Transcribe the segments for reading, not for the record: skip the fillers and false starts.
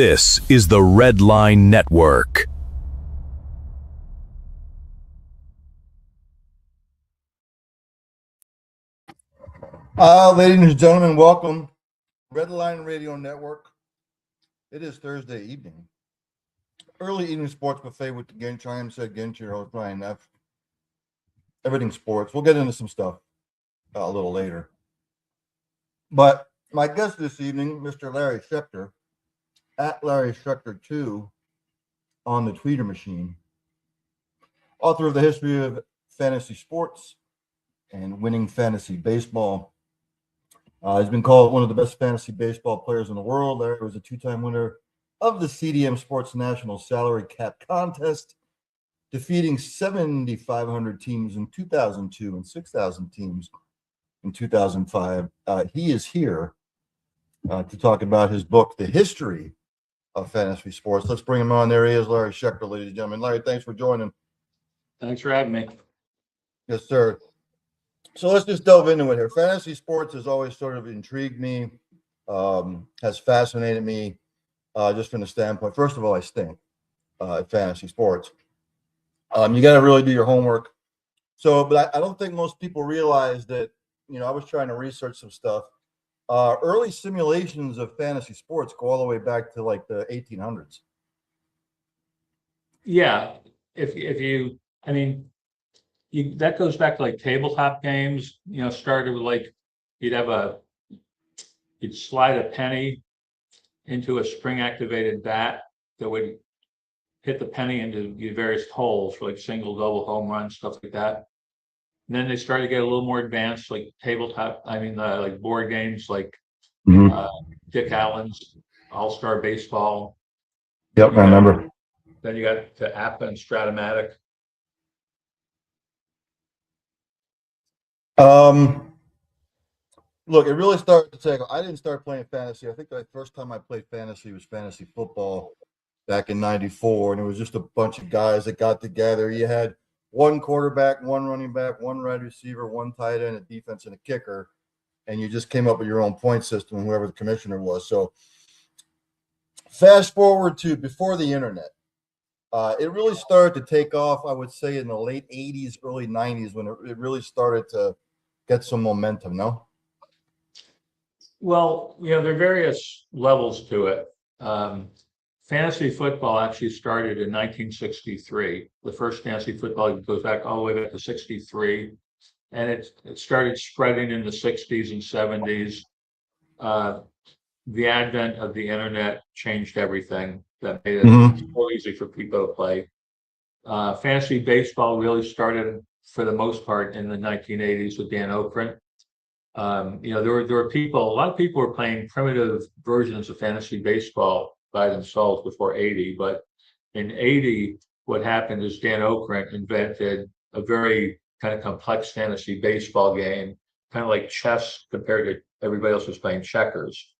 This is the Red Line Network. Ladies and gentlemen, welcome. Red Line Radio Network. It is Thursday evening. Early evening sports buffet with the Ginch. I am said Ginch, your host, Brian F. Everything sports. We'll get into some stuff a little later. But my guest this evening, Mr. Larry Schechter, at Larry Schechter 2 on the Tweeter machine, author of The History of Fantasy Sports and Winning Fantasy Baseball. He's been called one of the best fantasy baseball players in the world. Larry was a two-time winner of the CDM Sports National Salary Cap Contest, defeating 7,500 teams in 2002 and 6,000 teams in 2005. He is here to talk about his book, The History of Fantasy Sports. Let's bring him on. There he is, Larry Schechter, ladies and gentlemen. Larry, thanks for joining. Thanks for having me. Yes, sir. So let's just delve into it here. Fantasy sports has always sort of intrigued me, has fascinated me, just from the standpoint. First of all, I stink at fantasy sports. You got to really do your homework. So, but I don't think most people realize that, I was trying to research some stuff. Early simulations of fantasy sports go all the way back to like the 1800s. Yeah, that goes back to like tabletop games. Started with like you'd slide a penny into a spring-activated bat that would hit the penny into various holes for like single, double, home run, stuff like that. And then they started to get a little more advanced, like like board games, like Dick Allen's All-Star Baseball. Yep, I remember. Then you got to Appa and Stratomatic. Look, it really started to take. I didn't start playing fantasy. I think the first time I played fantasy was fantasy football back in '94, and it was just a bunch of guys that got together. You had one quarterback, one running back, one wide receiver, one tight end, a defense, and a kicker, and you just came up with your own point system, whoever the commissioner was. So, fast forward to before the internet. It really started to take off, I would say, in the late 80s, early 90s, when it really started to get some momentum, no? Well, there are various levels to it. Fantasy football actually started in 1963. The first fantasy football goes back all the way back to 63. And it started spreading in the 60s and 70s. The advent of the internet changed everything. That made it more easy for people to play. Fantasy baseball really started, for the most part, in the 1980s with Dan Okrent. There were a lot of people were playing primitive versions of fantasy baseball by themselves before 80. But in 80, what happened is Dan Okrent invented a very kind of complex fantasy baseball game, kind of like chess compared to everybody else was playing checkers.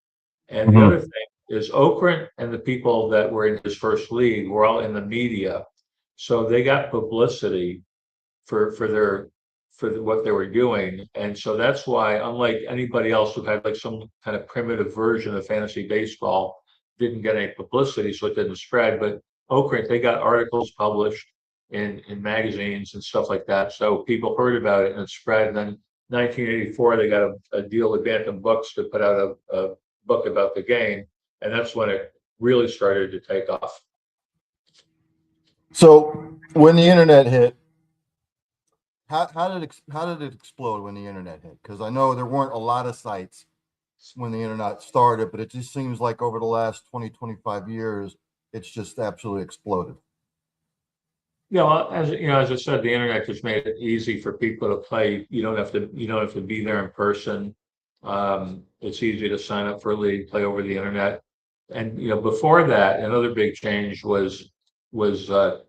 And the other thing is Okrent and the people that were in his first league were all in the media. So they got publicity for what they were doing. And so that's why, unlike anybody else who had like some kind of primitive version of fantasy baseball, didn't get any publicity, so it didn't spread. But Okrent, they got articles published in magazines and stuff like that. So people heard about it and it spread. And then 1984, they got a deal with Bantam Books to put out a book about the game. And that's when it really started to take off. So when the internet hit, how did it explode when the internet hit? Because I know there weren't a lot of sites when the internet started, but it just seems like over the last 20, 25 years, it's just absolutely exploded. As I said, the internet just made it easy for people to play. You don't have to be there in person. It's easy to sign up for a league, play over the internet. And before that, another big change was the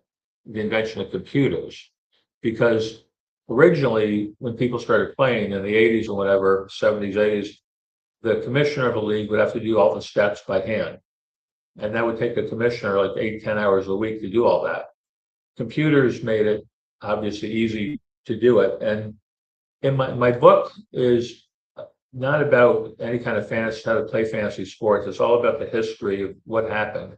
invention of computers, because originally when people started playing in the 80s and whatever, 70s, 80s, the commissioner of the league would have to do all the stats by hand. And that would take the commissioner like 8-10 hours a week to do all that. Computers made it obviously easy to do it. And in my book is not about any kind of fantasy, how to play fantasy sports. It's all about the history of what happened.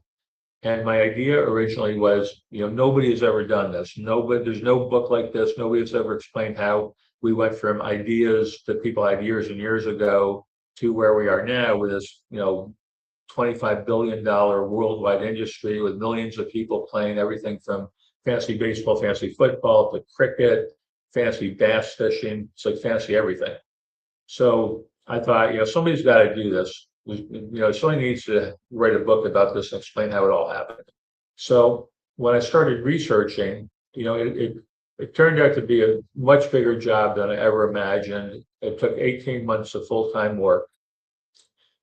And my idea originally was, nobody has ever done this. Nobody, there's no book like this. Nobody has ever explained how we went from ideas that people had years and years ago to where we are now with this, $25 billion worldwide industry with millions of people playing everything from fantasy baseball, fantasy football to cricket, fantasy bass fishing. It's like fantasy everything. So I thought, somebody's got to do this. Somebody needs to write a book about this and explain how it all happened. So when I started researching, it turned out to be a much bigger job than I ever imagined. It took 18 months of full-time work.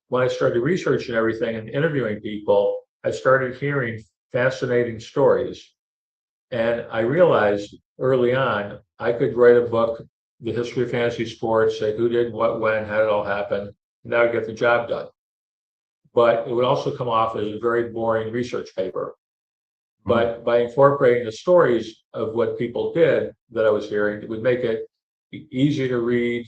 When I started researching everything and interviewing people, I started hearing fascinating stories. And I realized early on I could write a book, The History of Fantasy Sports, say who did what, when, how it all happened, and that would get the job done. But it would also come off as a very boring research paper. But by incorporating the stories of what people did that I was hearing, it would make it easy to read,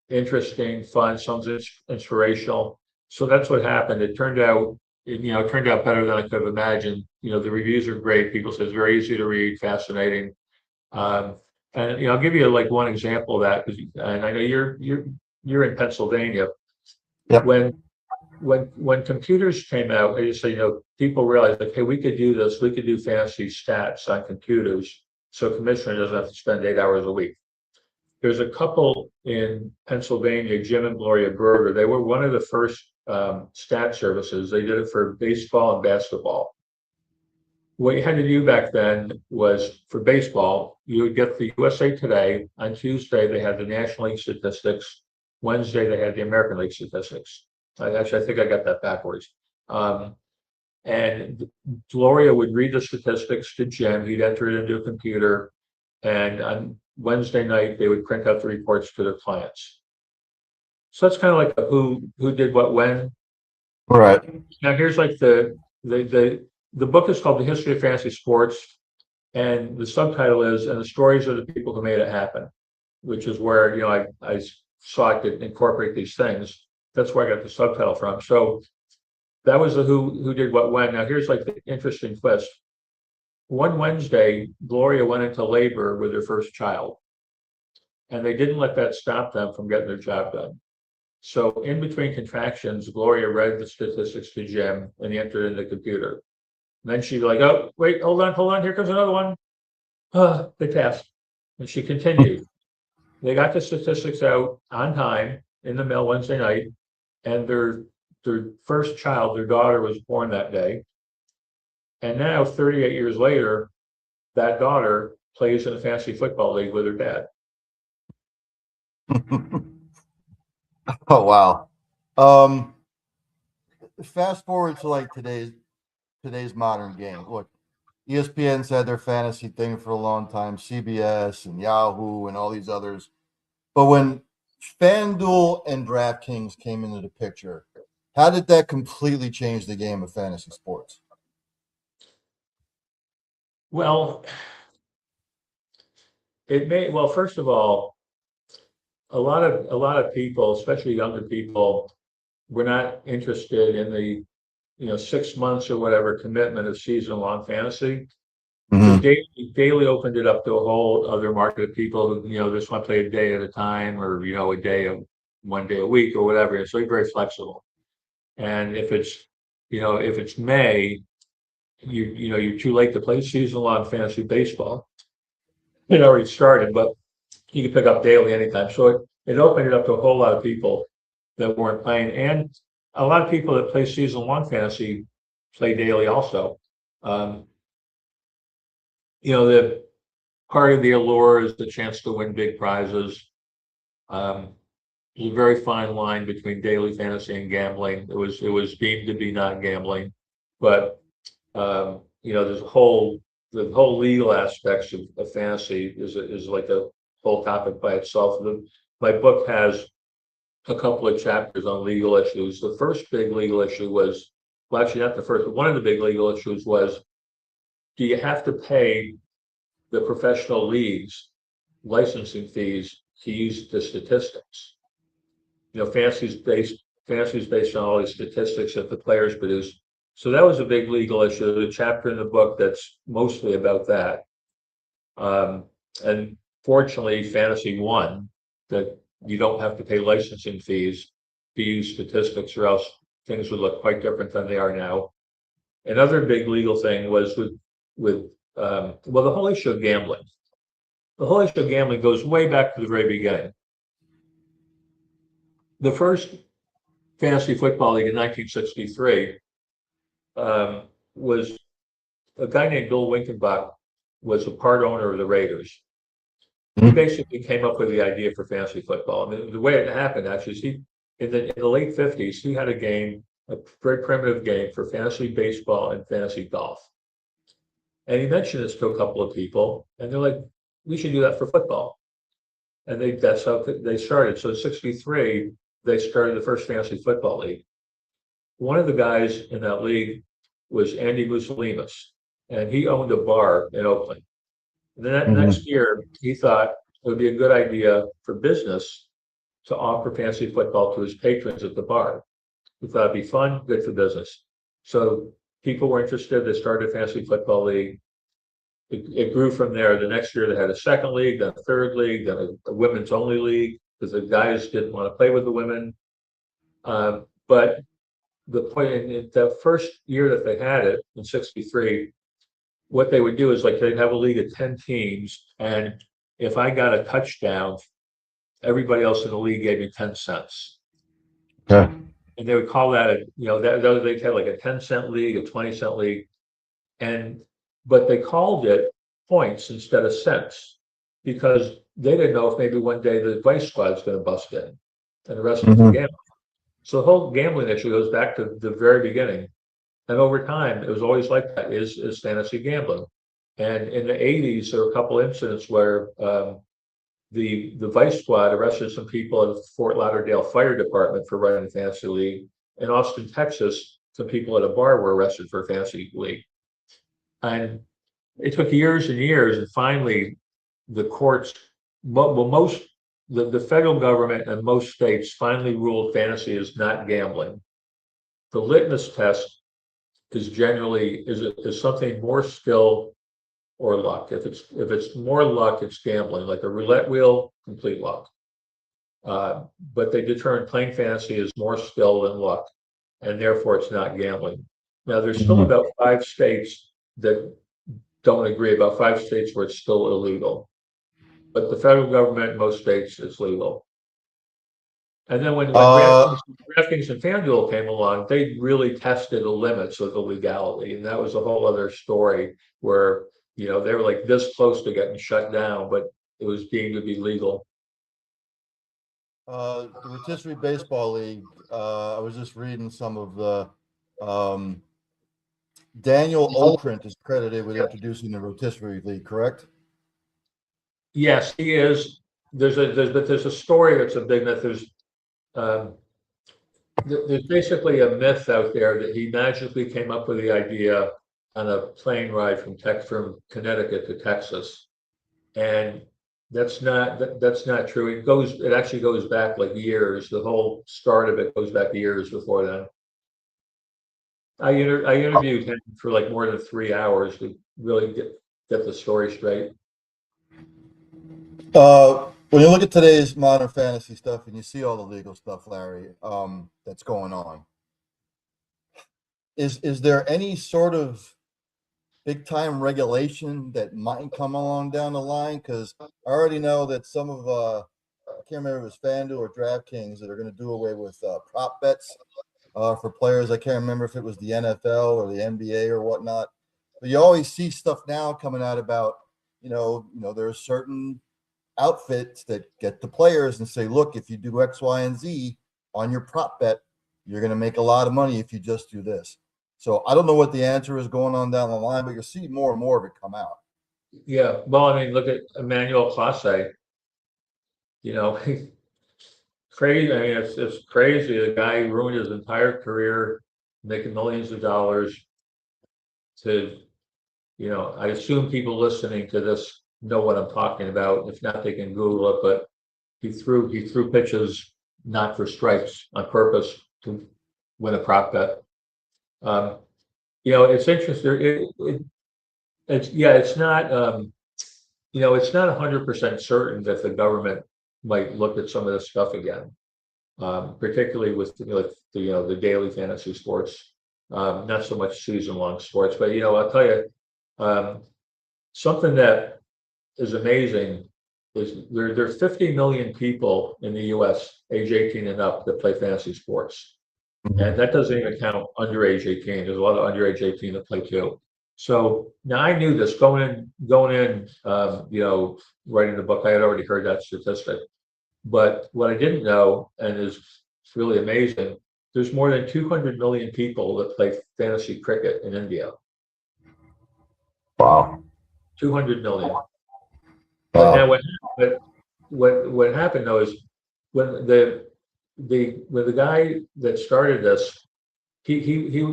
interesting, fun, something inspirational. So that's what happened. It turned out better than I could have imagined. The reviews are great. People say it's very easy to read, fascinating. Um, and I'll give you like one example of that, and I know you're in Pennsylvania. Yep. When computers came out, I just say, people realized like, hey, we could do this. We could do fancy stats on computers, so a commissioner doesn't have to spend 8 hours a week. There's a couple in Pennsylvania, Jim and Gloria Berger. They were one of the first stat services. They did it for baseball and basketball. What you had to do back then was for baseball, you would get the USA Today. On Tuesday, they had the National League statistics. Wednesday, they had the American League statistics. I think I got that backwards. And Gloria would read the statistics to Jim. He'd enter it into a computer. And on Wednesday night, they would print out the reports to their clients. So that's kind of like a who did what when. Right. Now here's like the book is called The History of Fantasy Sports, and the subtitle is "And the Stories of the People Who Made It Happen," which is where I sought to incorporate these things. That's where I got the subtitle from. So that was the who did what when. Now here's like the interesting twist. One Wednesday, Gloria went into labor with her first child, and they didn't let that stop them from getting their job done. So in between contractions, Gloria read the statistics to Jim and he entered in the computer. And then she'd be like, oh, wait, hold on, here comes another one. They passed. And she continued. They got the statistics out on time in the mail Wednesday night, and their first child, their daughter, was born that day. And now, 38 years later, that daughter plays in a fantasy football league with her dad. Oh wow. Fast forward to like today's modern game. Look, ESPN's had their fantasy thing for a long time, CBS and Yahoo and all these others. But when FanDuel and DraftKings came into the picture, how did that completely change the game of fantasy sports? Well, first of all, a lot of people, especially younger people, were not interested in the 6 months or whatever commitment of season-long fantasy. So daily opened it up to a whole other market of people who just want to play a day at a time, or a day of 1 day a week or whatever. So very flexible. And if it's May, you're too late to play season-long fantasy baseball. It already started, but you can pick up daily anytime. So it opened it up to a whole lot of people that weren't playing, and a lot of people that play season-long fantasy play daily also. The part of the allure is the chance to win big prizes. There's a very fine line between daily fantasy and gambling. It was deemed to be not gambling, but there's the whole legal aspects of fantasy is like a whole topic by itself. My book has a couple of chapters on legal issues. The first big legal issue was, well, actually not the first, but one of the big legal issues was, do you have to pay the professional leagues licensing fees to use the statistics? fantasy is based on all these statistics that the players produce. So that was a big legal issue. There's a chapter in the book that's mostly about that. And fortunately, fantasy won that you don't have to pay licensing fees to use statistics, or else things would look quite different than they are now. Another big legal thing was with the whole issue of gambling. The whole issue of gambling goes way back to the very beginning. The first fantasy football league in 1963 was a guy named Bill Winkenbach was a part owner of the Raiders. He basically came up with the idea for fantasy football. I mean, the way it happened actually is in the late 50s, he had a game, a very primitive game for fantasy baseball and fantasy golf. And he mentioned this to a couple of people, and they're like, we should do that for football. And that's how they started. So in 63, they started the first fantasy football league. One of the guys in that league was Andy Musolimus, and he owned a bar in Oakland. And then that next year, he thought it would be a good idea for business to offer fantasy football to his patrons at the bar. He thought it'd be fun, good for business. So people were interested. They started a fantasy football league. It grew from there. The next year, they had a second league, then a third league, then a women's only league because the guys didn't want to play with the women. But the point in the first year that they had it in 63, what they would do is like they'd have a league of 10 teams, and if I got a touchdown, everybody else in the league gave me 10 cents. Okay. And they would call that they'd have like a 10-cent league, a 20-cent league, but they called it points instead of cents because they didn't know if maybe one day the vice squad's going to bust in, and the rest of the gambling. So the whole gambling issue goes back to the very beginning. And over time, it was always like that, is fantasy gambling. And in the 80s, there were a couple incidents where the vice squad arrested some people at the Fort Lauderdale Fire Department for running a fantasy league. In Austin, Texas, some people at a bar were arrested for a fantasy league. And it took years and years, and finally, the courts, the federal government and most states finally ruled fantasy is not gambling. The litmus test is generally is something more skill or luck. If it's more luck, it's gambling. Like a roulette wheel, complete luck. But they determine playing fantasy is more skill than luck, and therefore it's not gambling. Now there's still about 5 states that don't agree. About 5 states where it's still illegal, but the federal government, most states, it's legal. And then when DraftKings and FanDuel came along, they really tested the limits of the legality, and that was a whole other story where they were like this close to getting shut down, but it was deemed to be legal. The Rotisserie Baseball League. I was just reading some of the. Daniel Okrent is credited with introducing the Rotisserie League, correct? Yes, he is. There's a story that's a big myth. There's basically a myth out there that he magically came up with the idea on a plane ride from Connecticut to Texas, and that's not true. It actually goes back like years. The whole start of it goes back years before then. I interviewed him for like more than 3 hours to really get the story straight. When you look at today's modern fantasy stuff and you see all the legal stuff, Larry, that's going on, is there any sort of big time regulation that might come along down the line? Because I already know that some of I can't remember if it was FanDuel or DraftKings that are going to do away with prop bets for players. I can't remember if it was the NFL or the NBA or whatnot. But you always see stuff now coming out about there are certain outfits that get the players and say, look, if you do X, Y, and Z on your prop bet, you're going to make a lot of money if you just do this. So I don't know what the answer is going on down the line, but you'll see more and more of it come out. Yeah, well, I mean, look at Emmanuel Classe. Crazy. I mean, it's crazy. The guy ruined his entire career, making millions of dollars. I assume people listening to this know what I'm talking about. If not, they can Google it. But he threw pitches not for strikes on purpose to win a prop bet. It's interesting. It's not. It's not 100% certain that the government might look at some of this stuff again, particularly with the daily fantasy sports, not so much season-long sports. But I'll tell you, something that is amazing is there's 50 million people in the U.S. age 18 and up that play fantasy sports, and that doesn't even count underage 18. There's a lot of underage 18 that play too. So now I knew this going in, writing the book. I had already heard that statistic, but what I didn't know, and is really amazing, there's more than 200 million people that play fantasy cricket in India. Wow. 200 million. But now what happened though is when the guy that started this, he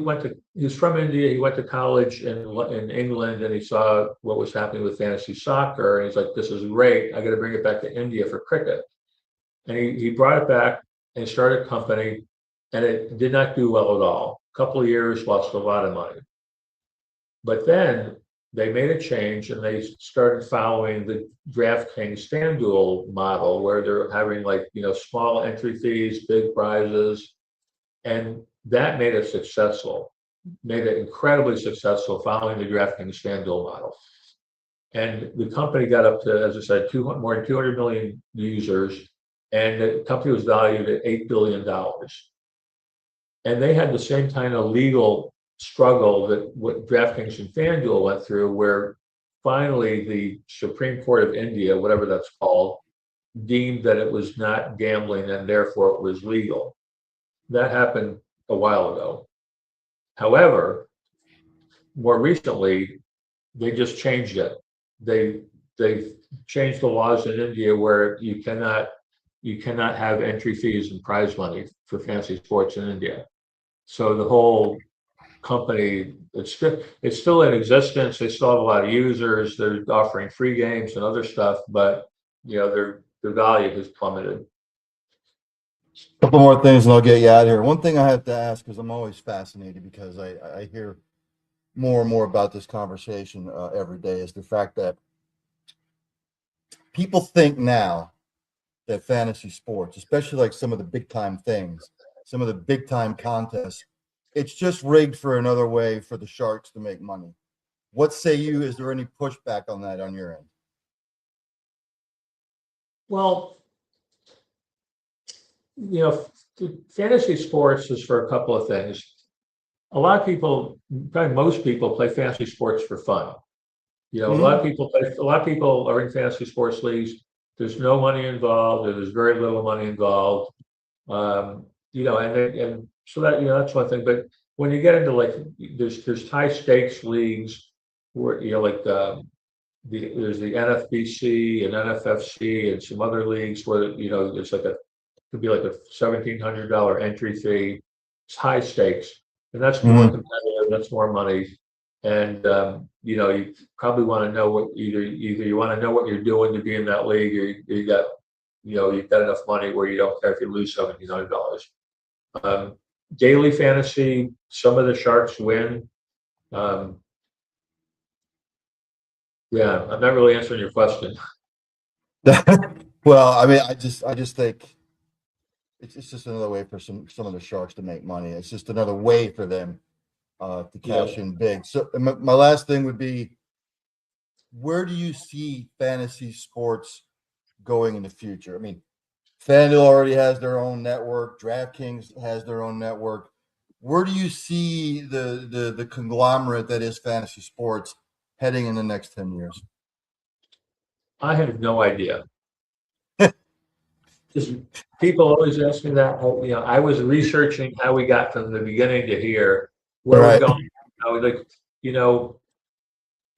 was from India. He went to college in England, and he saw what was happening with fantasy soccer, and he's like, "This is great. I got to bring it back to India for cricket." And he brought it back and started a company, and it did not do well at all. A couple of years, lost a lot of money. But then they made a change, and they started following the DraftKings FanDuel model, where they're having small entry fees, big prizes, and that made it successful, made it incredibly successful following the DraftKings FanDuel model. And the company got up to, as I said, more than 200 million users, and the company was valued at $8 billion. And they had the same kind of legal struggle that what DraftKings and FanDuel went through, where finally the Supreme Court of India, whatever that's called, deemed that it was not gambling and therefore it was legal. That happened a while ago. However, more recently, they just changed it. They've changed the laws in India where you cannot have entry fees and prize money for fantasy sports in India. So the whole company, it's still in existence. They still have a lot of users. They're offering free games and other stuff, but their value has plummeted. Couple more things and I'll get you out of here. One thing I have to ask, because I'm always fascinated, because I hear more and more about this conversation every day, is the fact that people think now that fantasy sports, especially like some of the big time things, some of the big time contests, it's just rigged for another way for the sharks to make money. What say you? Is there any pushback on that on your end? Well, fantasy sports is for a couple of things. A lot of people, probably most people, play fantasy sports for fun. A lot of people are in fantasy sports leagues. There's no money involved. There's very little money involved. And so that's one thing. But when you get into there's high stakes leagues where there's the NFBC and NFFC and some other leagues where there's could be like a $1,700 entry fee. It's high stakes, and that's more competitive. That's more money, and you probably want to know what either you want to know what you're doing to be in that league, or you got you've got enough money where you don't care if you lose $1,700. Daily fantasy, some of the sharks win. I'm not really answering your question. Well, I mean, I just think it's just another way for some of the sharks to make money. It's just another way for them to cash in big. So my last thing would be, where do you see fantasy sports going in the future? I mean, FanDuel already has their own network. DraftKings has their own network. Where do you see the conglomerate that is fantasy sports heading in the next 10 years? I have no idea. Just people always ask me that. I was researching how we got from the beginning to here, where we're going.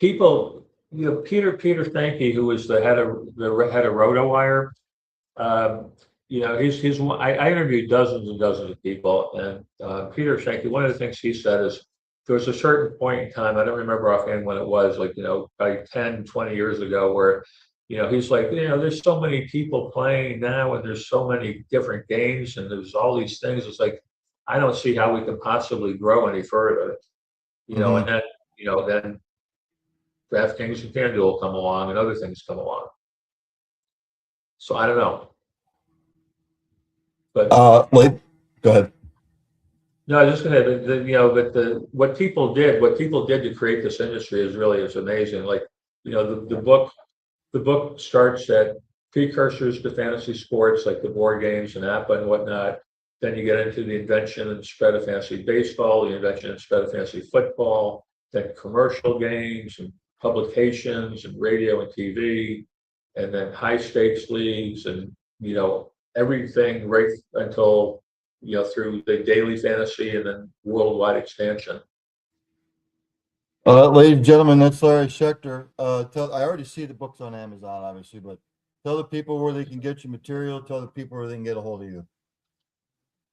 People. Peter Sankey, who was the head of RotoWire. I interviewed dozens and dozens of people, and Peter Sankey. One of the things he said is there was a certain point in time. I don't remember offhand when it was. Probably 10, 20 years ago, where He's like, there's so many people playing now, and there's so many different games, and there's all these things. It's like, I don't see how we can possibly grow any further. And Mhm. then DraftKings and FanDuel come along, and other things come along. So I don't know, but Wait, go ahead. no, I was just gonna, but what people did to create this industry is amazing. Like, the book starts at precursors to fantasy sports, like the board games and APA and whatnot. Then you get into the invention and spread of fantasy baseball, the invention and spread of fantasy football, then commercial games and publications and radio and TV, and then high stakes leagues and, everything right until, through the daily fantasy and then worldwide expansion. Ladies and gentlemen, that's Larry Schechter. I already see the books on Amazon, obviously, but tell the people where they can get your material. Tell the people where they can get a hold of you.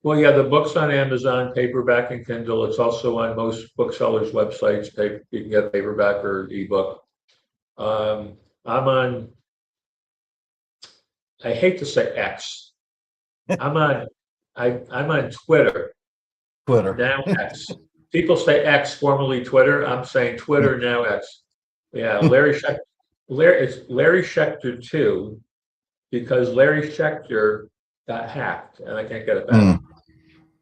Well, yeah, the book's on Amazon, paperback and Kindle. It's also on most booksellers' websites. You can get paperback or ebook. I'm on, I hate to say X. I'm on, I'm on Twitter, Twitter. now X. People say X, formerly Twitter. I'm saying Twitter, now X. Yeah, it's Larry Schechter 2, because Larry Schechter got hacked and I can't get it back. Mm,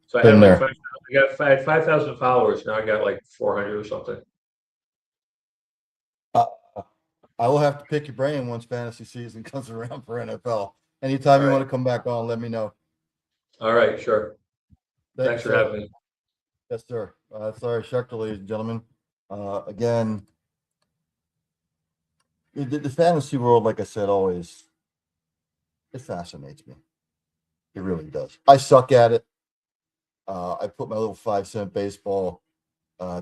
So I been had like there. I had 5,000 followers. Now I got like 400 or something. Uh, I will have to pick your brain once fantasy season comes around for NFL. Anytime All you right. want to come back on, let me know. All right, sure. Thank you, Thanks for sir. having me. Yes, sir. It's Larry Schechter, ladies and gentlemen. Again, the fantasy world, like I said, always, it fascinates me. It really does. I suck at it. I put my little 5 cent baseball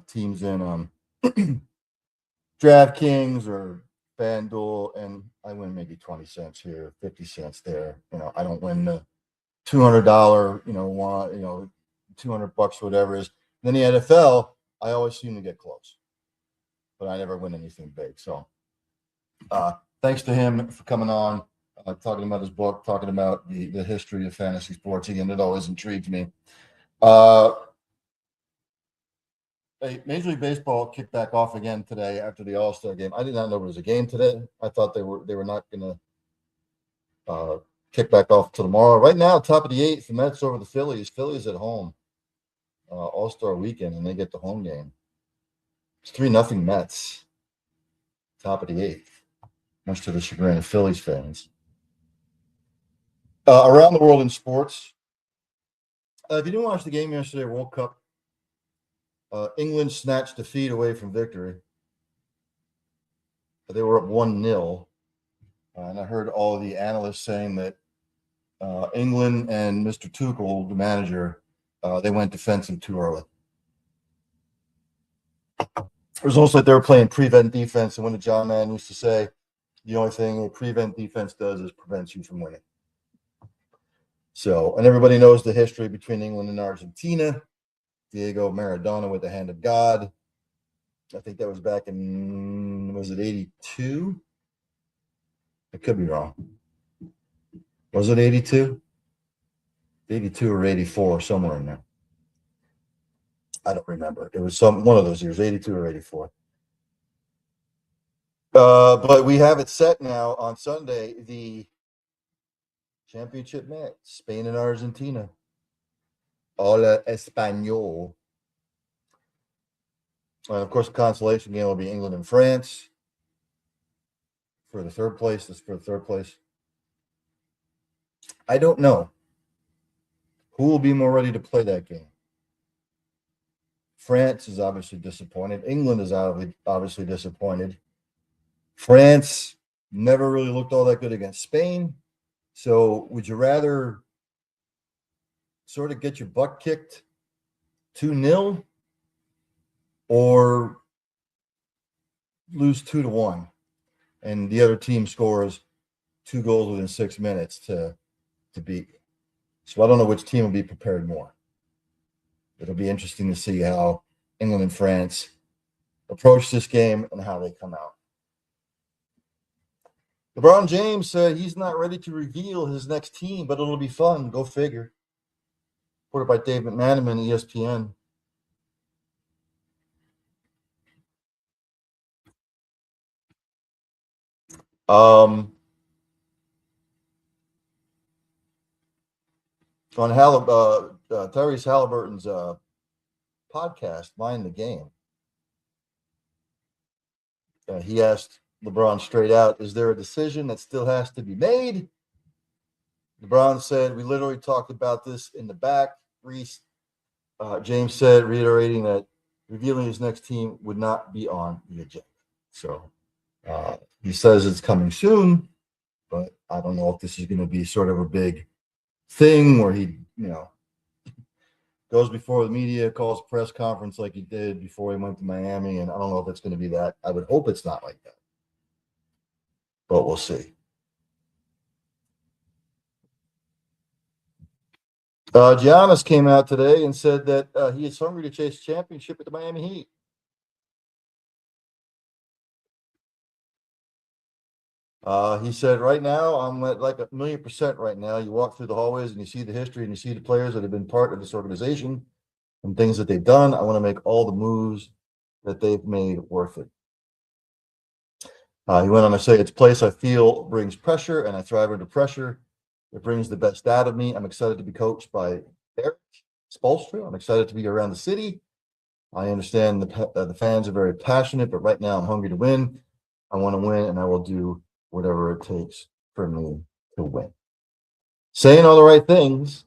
teams in on DraftKings or FanDuel, and I win maybe 20 cents here, 50 cents there. I don't win the $200, $200, whatever it is. Then the NFL, I always seem to get close, but I never win anything big. So, thanks to him for coming on, talking about his book, talking about the history of fantasy sports. Again, it always intrigues me. Major League Baseball kicked back off again today after the All-Star game. I did not know there was a game today. I thought they were not going to kick back off till tomorrow. Right now, top of the eighth, the Mets over the Phillies. Phillies at home, All-Star weekend, and they get the home game. It's 3-0 Mets. Top of the eighth, much to the chagrin of Phillies fans. Around the world in sports, if you didn't watch the game yesterday, World Cup, England snatched defeat away from victory. They were up 1-0. And I heard all the analysts saying that England and Mr. Tuchel, the manager, they went defensive too early. It was almost like they were playing prevent defense. And when the John Man used to say, the only thing a prevent defense does is prevents you from winning. So, and everybody knows the history between England and Argentina. Diego Maradona with the hand of God. I think that was back in, was it 82? I could be wrong. Was it 82? 82 or 84, somewhere in there. I don't remember. It was one of those years, 82 or 84. But we have it set now on Sunday, the championship match, Spain and Argentina. Hola Español. And of course, the consolation game will be England and France for the third place. This for the third place. I don't know who will be more ready to play that game. France is obviously disappointed. England is obviously disappointed. France never really looked all that good against Spain. So would you rather sort of get your butt kicked 2-0 or lose 2-1 and the other team scores 2 goals within 6 minutes to beat you? So I don't know which team will be prepared more. It'll be interesting to see how England and France approach this game and how they come out. LeBron James said he's not ready to reveal his next team, but it'll be fun. Go figure. Reported by Dave McManaman, ESPN. On Tyrese Halliburton's podcast, Mind the Game, he asked LeBron straight out, is there a decision that still has to be made? LeBron said, we literally talked about this in the back. James said, reiterating that revealing his next team would not be on the agenda. So he says it's coming soon, but I don't know if this is going to be sort of a big thing where he, goes before the media, calls a press conference like he did before he went to Miami. And I don't know if it's going to be that. I would hope it's not like that, but we'll see. Giannis came out today and said that he is hungry to chase championship at the Miami Heat. He said, right now, I'm at like 1,000,000% right now. You walk through the hallways and you see the history and you see the players that have been part of this organization and things that they've done. I want to make all the moves that they've made worth it. He went on to say, it's a place I feel brings pressure and I thrive under pressure. It brings the best out of me. I'm excited to be coached by Eric Spoelstra. I'm excited to be around the city. I understand the fans are very passionate, but right now I'm hungry to win. I want to win, and I will do whatever it takes for me to win. Saying all the right things.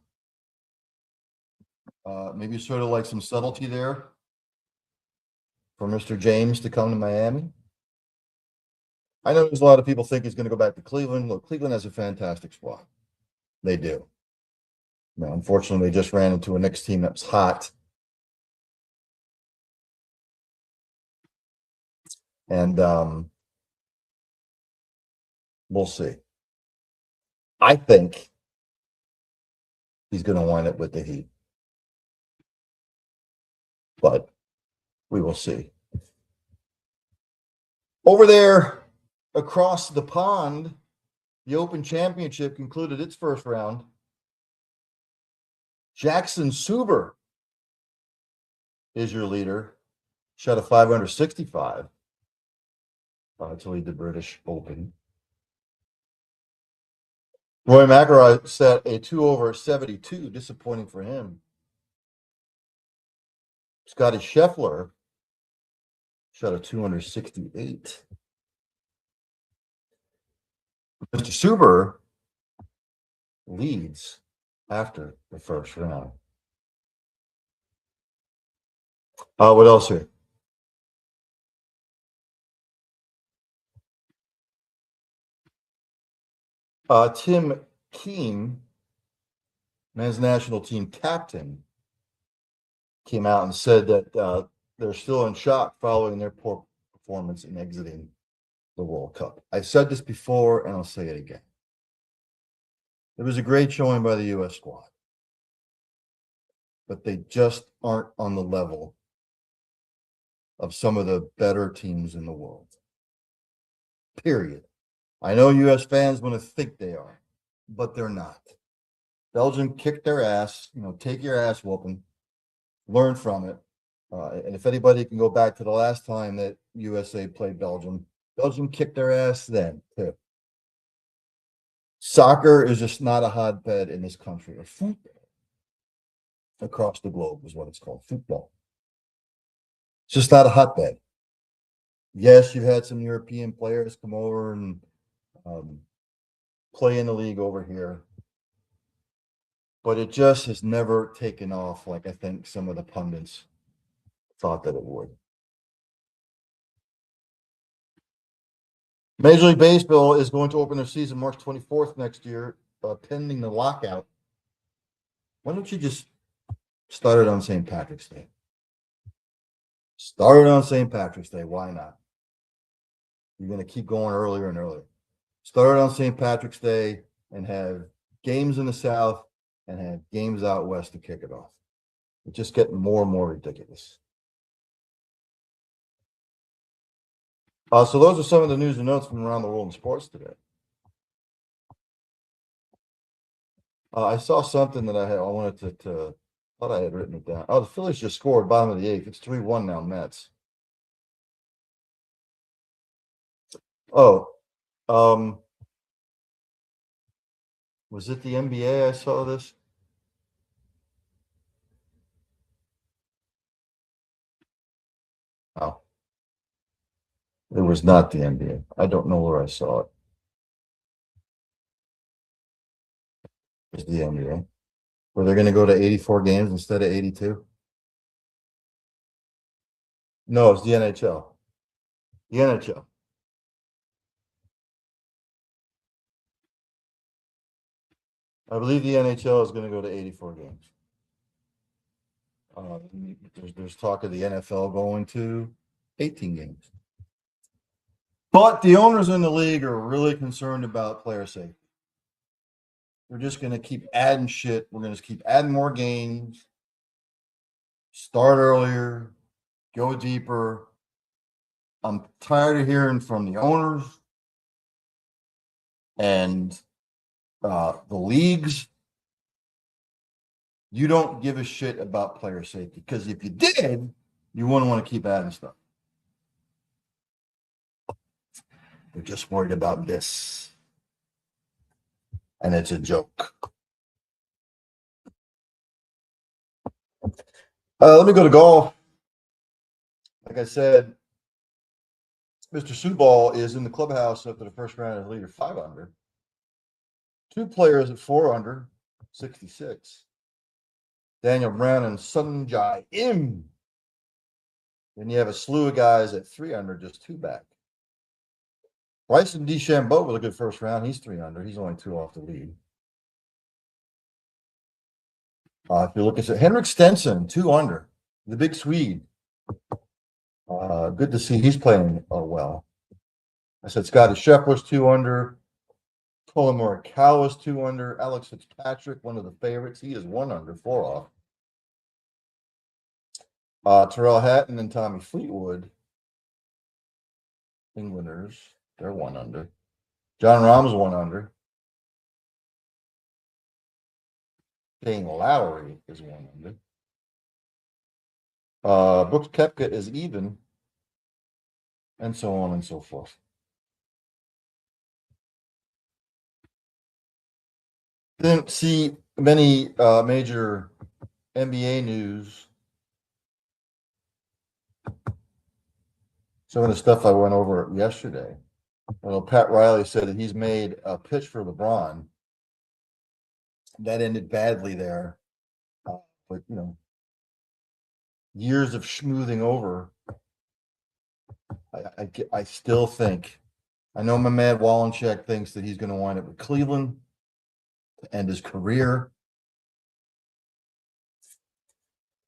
Maybe sort of like some subtlety there for Mr. James to come to Miami. I know there's a lot of people think he's going to go back to Cleveland. Look, Cleveland has a fantastic squad. They do. Now, unfortunately, they just ran into a Knicks team that's hot. And we'll see. I think he's going to wind up with the Heat. But we will see. Over there across the pond, the Open Championship concluded its first round. Jackson Suber is your leader. Shot a 565 to lead the British Open. Roy McIlroy set a 2/72, disappointing for him. Scotty Scheffler shot a 268. Mr. Suber leads after the first round. What else here? Tim Keane, men's national team captain, came out and said that they're still in shock following their poor performance in exiting the World Cup. I've said this before, and I'll say it again. It was a great showing by the U.S. squad, but they just aren't on the level of some of the better teams in the world. Period. I know U.S. fans want to think they are, but they're not. Belgium kicked their ass. Take your ass whooping, learn from it. And if anybody can go back to the last time that USA played Belgium, Belgium kicked their ass then too. Soccer is just not a hotbed in this country, or football across the globe is what it's called, football. It's just not a hotbed. Yes, you've had some European players come over and play in the league over here, but it just has never taken off like I think some of the pundits thought that it would. Major League Baseball is going to open their season March 24th next year, pending the lockout. Why don't you just start it on St. Patrick's Day? Start it on St. Patrick's Day. Why not? You're going to keep going earlier and earlier. Start it on St. Patrick's Day and have games in the South and have games out West to kick it off. It's just getting more and more ridiculous. So those are some of the news and notes from around the world in sports today. I saw something that I wanted to thought I had written it down. Oh, the Phillies just scored bottom of the eighth. It's 3-1 now, Mets. Oh, um, was it the NBA I saw this? Oh, it was not the NBA. I don't know where I saw it. It was the NBA. Were they going to go to 84 games instead of 82? No, it's the NHL. The NHL. I believe the NHL is going to go to 84 games. Uh, there's talk of the NFL going to 18 games. But the owners in the league are really concerned about player safety. We're just going to keep adding shit. We're going to keep adding more games, start earlier, go deeper. I'm tired of hearing from the owners and the leagues. You don't give a shit about player safety because if you did, you wouldn't want to keep adding stuff. They're just worried about this. And it's a joke. Let me go to golf. Like I said, Mr. Subal is in the clubhouse after the first round of the leader, 5 under. 2 players at 4 under, 66. Daniel Brown and Sunjai Im. Then you have a slew of guys at 3 under, just 2 back. Bryson DeChambeau with a good first round. He's 3 under. He's only 2 off the lead. If you look at it, Henrik Stenson, 2 under, the big Swede. Good to see he's playing well. I said Scotty Scheffler's 2 under. Colin Morikawa's 2 under. Alex Fitzpatrick, one of the favorites. He is 1 under, 4 off. Terrell Hatton and Tommy Fleetwood, Englanders, they're 1 under. John Rahm's 1 under. Shane Lowry is 1 under. Brooks Koepka is even, and so on and so forth. Didn't see many major NBA news. Some of the stuff I went over yesterday. Well, Pat Riley said that he's made a pitch for LeBron. That ended badly there. But, years of smoothing over. I still think, I know my man Wallencheck thinks that he's going to wind up with Cleveland to end his career.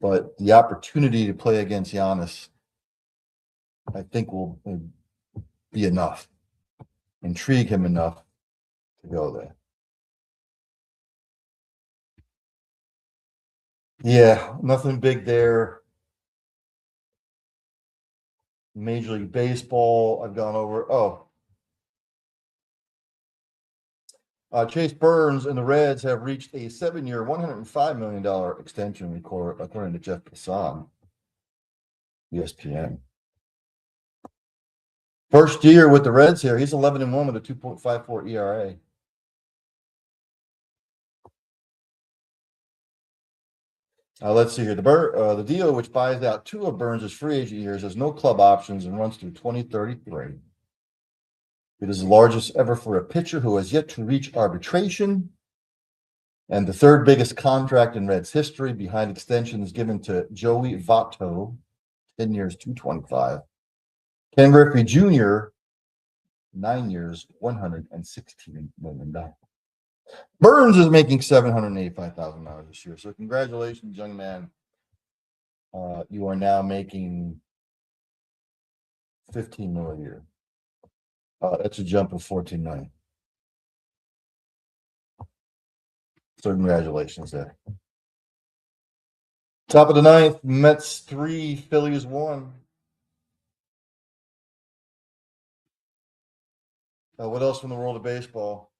But the opportunity to play against Giannis, I think will be enough, intrigue him enough to go there. Yeah, nothing big there. Major League Baseball, I've gone over. Chase Burns and the Reds have reached a 7-year, $105 million extension, according to Jeff Passan, ESPN. First year with the Reds here, he's 11-1 with a 2.54 ERA. Let's see here. The deal, which buys out 2 of Burns' free agent years, has no club options and runs through 2033. It is the largest ever for a pitcher who has yet to reach arbitration, and the 3rd biggest contract in Reds history, behind extensions given to Joey Votto, 10 years, $225. Ken Griffey Jr., 9 years, $116 million. Burns is making $785,000 this year. So congratulations, young man. You are now making $15 million a year. That's a jump of $14 million. So congratulations there. Top of the 9th, Mets 3, Phillies 1. What else from the world of baseball?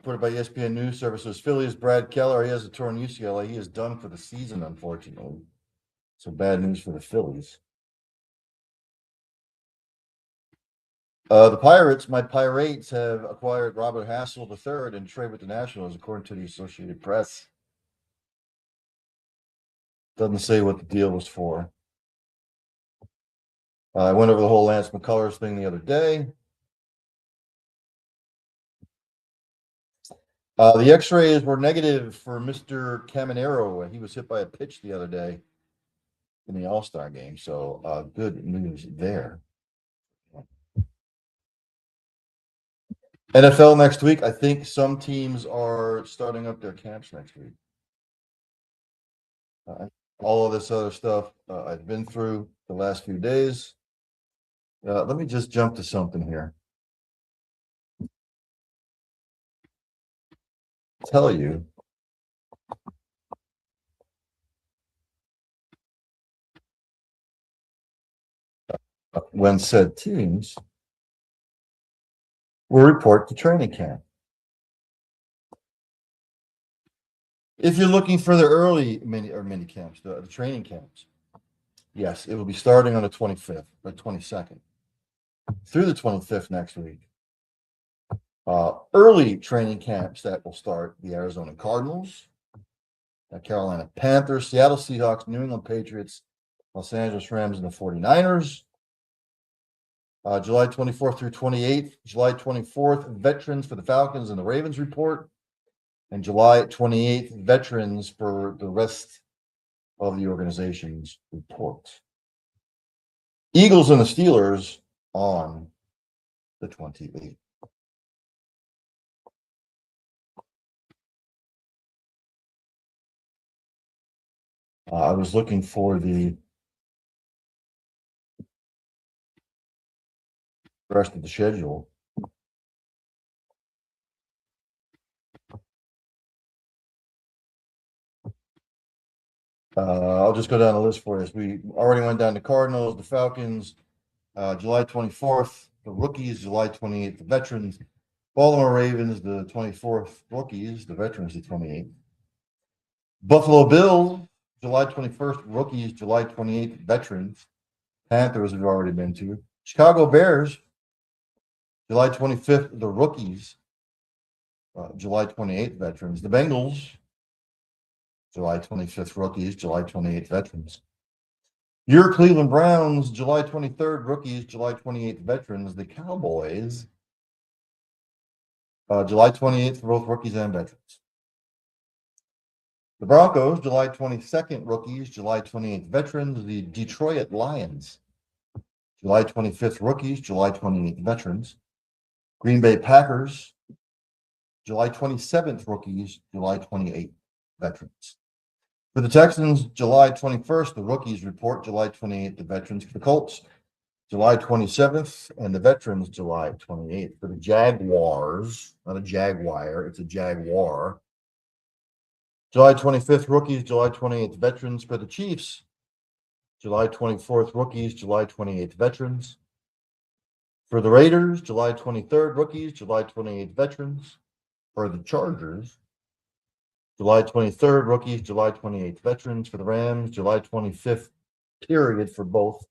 reported by ESPN News Services. Phillies Brad Keller, he has a torn UCLA. He is done for the season, unfortunately. So bad news for the Phillies. The Pirates, my Pirates, have acquired Robert Hassel III in trade with the Nationals, according to the Associated Press. Doesn't say what the deal was for. I went over the whole Lance McCullers thing the other day. The X-rays were negative for Mr. Caminero. He was hit by a pitch the other day in the All-Star game. So good news there. NFL next week. I think some teams are starting up their camps next week. All of this other stuff I've been through the last few days. Let me just jump to something here. Tell you when said teams will report to training camp. If you're looking for the early mini camps, the training camps, yes, it will be starting on the 25th or 22nd through the 25th next week. Early training camps that will start: the Arizona Cardinals, the Carolina Panthers, Seattle Seahawks, New England Patriots, Los Angeles Rams, and the 49ers. July 24th through 28th, July 24th, veterans for the Falcons and the Ravens report, and July 28th, veterans for the rest of the organization's report. Eagles and the Steelers on the 28th. I was looking for the rest of the schedule. I'll just go down the list for us. We already went down the Cardinals, the Falcons, July 24th, the rookies, July 28th, the veterans, Baltimore Ravens, the 24th, rookies, the veterans, the 28th. Buffalo Bills, July 21st, rookies, July 28th, veterans. Panthers we've already been to. Chicago Bears, July 25th, the rookies, July 28th, veterans. The Bengals, July 25th, rookies, July 28th, veterans. Your Cleveland Browns, July 23rd, rookies, July 28th, veterans. The Cowboys, July 28th, for both rookies and veterans. The Broncos, July 22nd, rookies, July 28th, veterans. The Detroit Lions, July 25th, rookies, July 28th, veterans. Green Bay Packers, July 27th, rookies, July 28th, veterans. For the Texans, July 21st, the rookies report, July 28th, the veterans. For the Colts, July 27th, and the veterans, July 28th. For the Jaguars, not a Jaguar, it's a Jaguar. July 25th, rookies, July 28th, veterans. For the Chiefs, July 24th, rookies, July 28th, veterans. For the Raiders, July 23rd, rookies, July 28th, veterans. For the Chargers, July 23rd, rookies, July 28th, veterans. For the Rams, July 25th, period for both.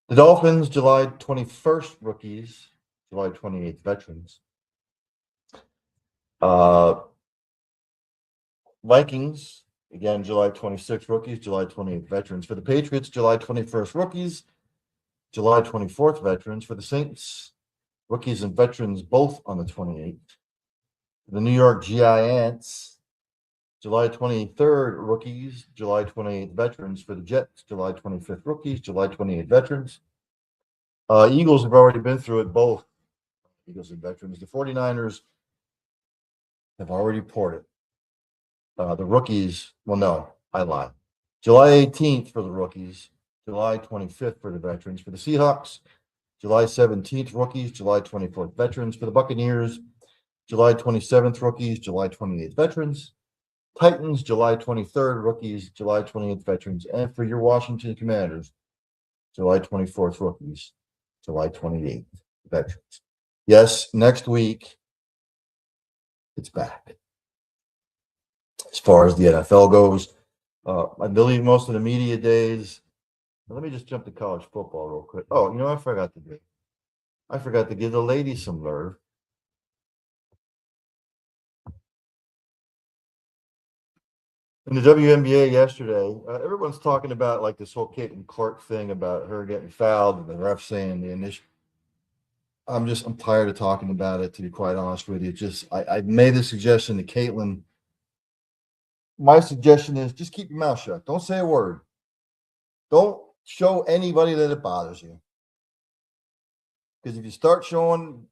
The Dolphins, July 21st, rookies, July 28th, veterans. Vikings, again, July 26th, rookies, July 28th, veterans. For the Patriots, July 21st, rookies, July 24th, veterans. For the Saints, rookies and veterans both on the 28th. The New York Giants, July 23rd, rookies, July 28th, veterans. For the Jets, July 25th, rookies, July 28th, veterans. Eagles have already been through it, both Eagles and veterans. The 49ers have already reported. The rookies, well, no, I lied. July 18th for the rookies, July 25th for the veterans. For the Seahawks, July 17th, rookies, July 24th, veterans. For the Buccaneers, July 27th, rookies, July 28th, veterans. Titans, July 23rd, rookies, July 28th, veterans. And for your Washington Commanders, July 24th, rookies, July 28th, veterans. Yes, next week, It's back. As far as the NFL goes, I believe most of the media days. Let me just jump to college football real quick. Oh, you know what I forgot to do? I forgot to give the ladies some nerve. In the WNBA yesterday, everyone's talking about like this whole Caitlin Clark thing about her getting fouled and the ref saying the initial. I'm tired of talking about it, to be quite honest with you. I made the suggestion to Caitlin. My suggestion is just keep your mouth shut. Don't say a word. Don't show anybody that it bothers you. Because if you start showing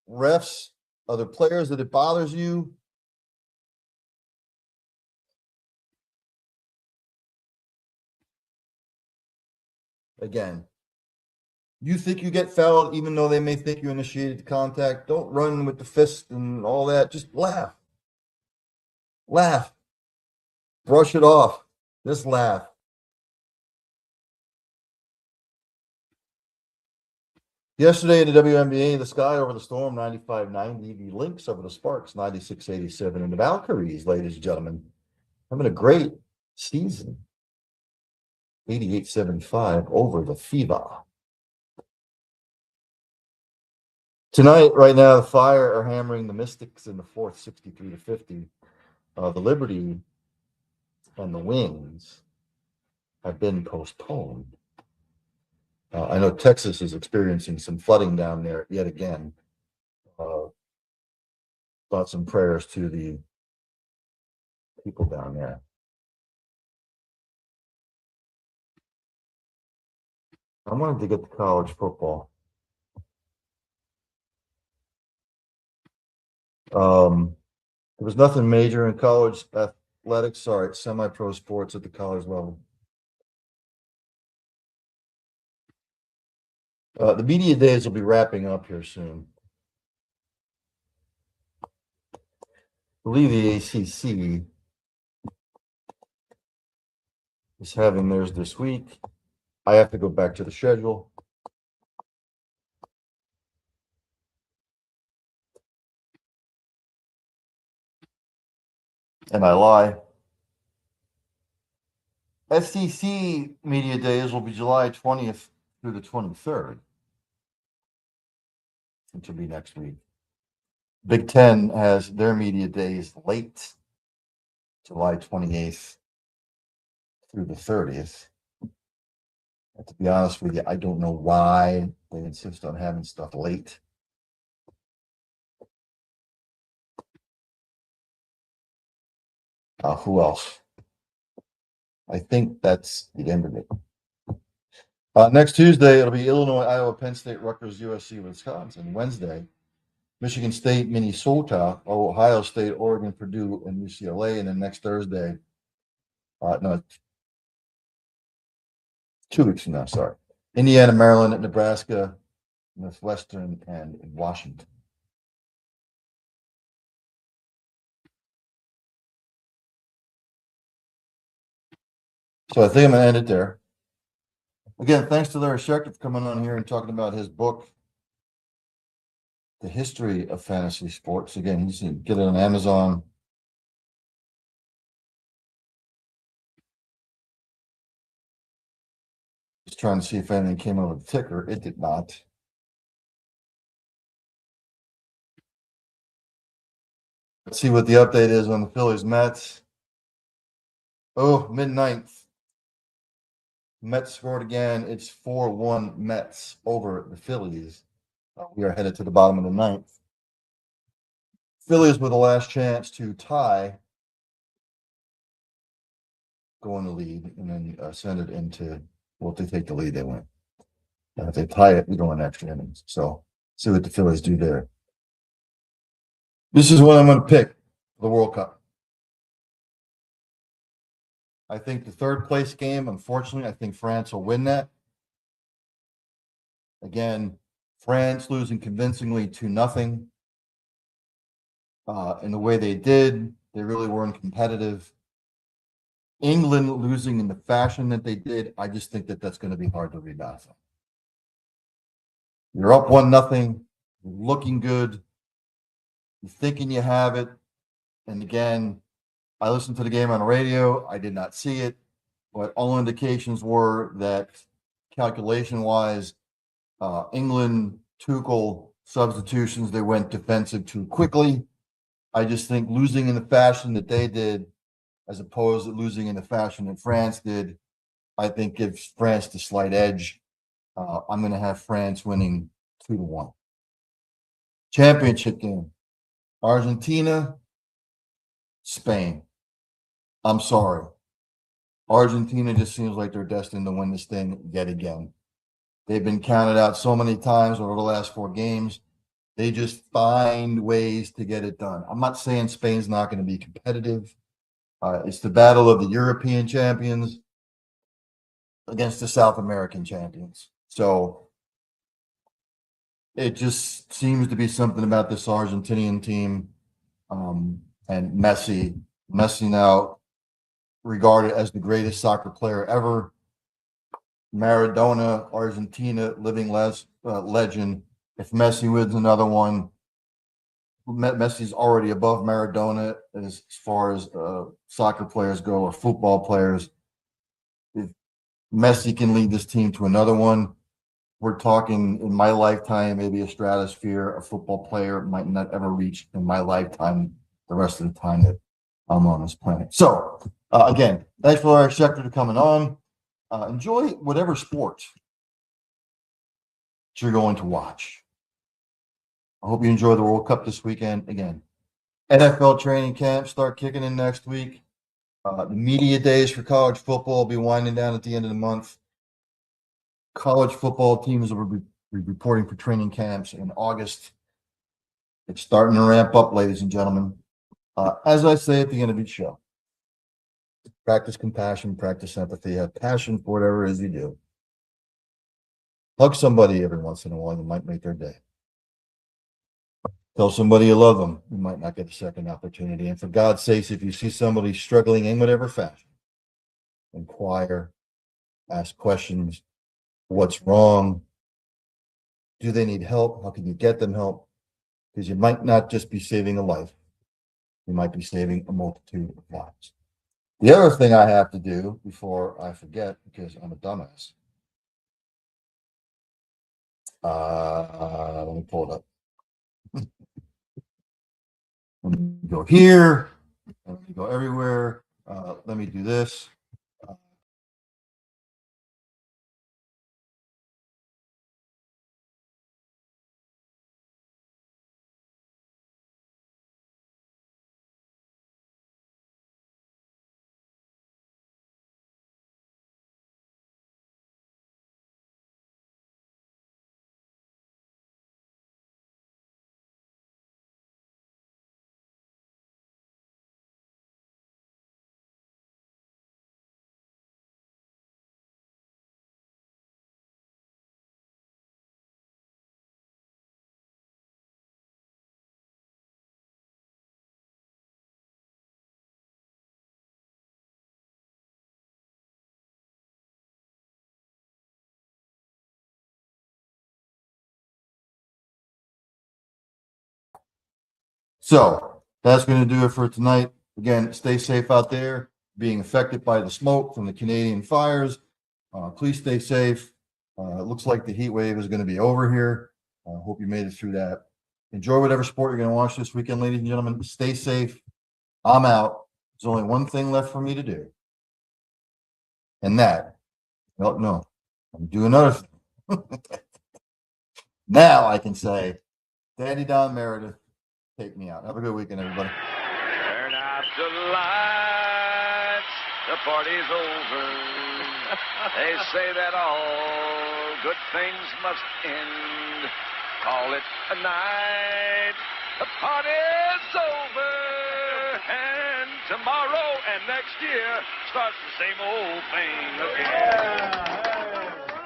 refs, other players that it bothers you, again, you think you get fouled, even though they may think you initiated the contact. Don't run with the fist and all that. Just laugh. Laugh. Brush it off. Just laugh. Yesterday in the WNBA, the Sky over the Storm 95-90, the Lynx over the Sparks 96-87, and the Valkyries, ladies and gentlemen, having a great season 88-75 over the Fever. Tonight, right now, the Fire are hammering the Mystics in the fourth 63-50. The Liberty and the Wings have been postponed. I know Texas is experiencing some flooding down there yet again. Thoughts and prayers to the people down there. I wanted to get to college football. There was nothing major in college athletics. Sorry, semi-pro sports at the college level. The media days will be wrapping up here soon. I believe the ACC is having theirs this week. I have to go back to the schedule. And I lie. SEC media days will be July 20th through the 23rd, which will be next week. Big Ten has their media days late, July 28th through the 30th. And to be honest with you, I don't know why they insist on having stuff late. Who else? I think that's the end of it. Next Tuesday, it'll be Illinois, Iowa, Penn State, Rutgers, USC, Wisconsin. Wednesday, Michigan State, Minnesota, Ohio State, Oregon, Purdue, and UCLA. And then next Thursday, 2 weeks from now, sorry, Indiana, Maryland, Nebraska, Northwestern, and Washington. So I think I'm going to end it there. Again, thanks to Larry Schechter for coming on here and talking about his book, The History of Fantasy Sports. Again, you can get it on Amazon. Just trying to see if anything came over the ticker. It did not. Let's see what the update is on the Phillies Mets. Oh, mid-ninth. Mets scored again. It's 4-1 Mets over the Phillies. We are headed to the bottom of the ninth. Phillies with the last chance to tie, go in the lead, and then send it into, well, if they take the lead, they win. And if they tie it, we go in extra innings. So see what the Phillies do there. This is what I'm going to pick for the World Cup. I think the third place game, unfortunately, I think France will win that. Again, France losing convincingly 2-0. In the way they did, they really weren't competitive. England losing in the fashion that they did, I just think that that's going to be hard to rebound from. You're up 1-0, you're looking good, you're thinking you have it, And again, I listened to the game on the radio. I did not see it, but all indications were that calculation-wise, England, Tuchel substitutions, they went defensive too quickly. I just think losing in the fashion that they did, as opposed to losing in the fashion that France did, I think gives France the slight edge. I'm going to have France winning 2-1. Championship game. Argentina, Spain. I'm sorry. Argentina just seems like they're destined to win this thing yet again. They've been counted out so many times over the last 4 games. They just find ways to get it done. I'm not saying Spain's not going to be competitive. It's the battle of the European champions against the South American champions. So it just seems to be something about this Argentinian team, and Messi. Messi now regarded as the greatest soccer player ever. Maradona, Argentina, living legend. If Messi wins another one, Messi's already above Maradona as far as soccer players go or football players. If Messi can lead this team to another one, we're talking in my lifetime, maybe a stratosphere a football player might not ever reach in my lifetime, the rest of the time that I'm on this planet. So, again, thanks for our Schechter coming on. Enjoy whatever sport you're going to watch. I hope you enjoy the World Cup this weekend. Again, NFL training camps start kicking in next week. The media days for college football will be winding down at the end of the month. College football teams will be reporting for training camps in August. It's starting to ramp up, ladies and gentlemen. As I say at the end of each show, practice compassion, practice empathy, have passion for whatever it is you do. Hug somebody every once in a while, you might make their day. Tell somebody you love them, you might not get a second opportunity. And for God's sakes, if you see somebody struggling in whatever fashion, inquire, ask questions. What's wrong? Do they need help? How can you get them help? Because you might not just be saving a life. You might be saving a multitude of lives. The other thing I have to do before I forget, because I'm a dumbass, let me pull it up. Let me go here. Let me go everywhere. Let me do this. So that's going to do it for tonight. Again, stay safe out there, being affected by the smoke from the Canadian fires. Please stay safe. It looks like the heat wave is going to be over here. Hope you made it through that. Enjoy whatever sport you're going to watch this weekend, ladies and gentlemen. Stay safe. I'm out. There's only one thing left for me to do. And that, well, no, I'm doing another thing. Now I can say, Daddy Don Meredith, take me out. Have a good weekend, everybody. Turn out the lights, the party's over. They say that all good things must end. Call it a night, the party's over. And tomorrow and next year starts the same old thing again.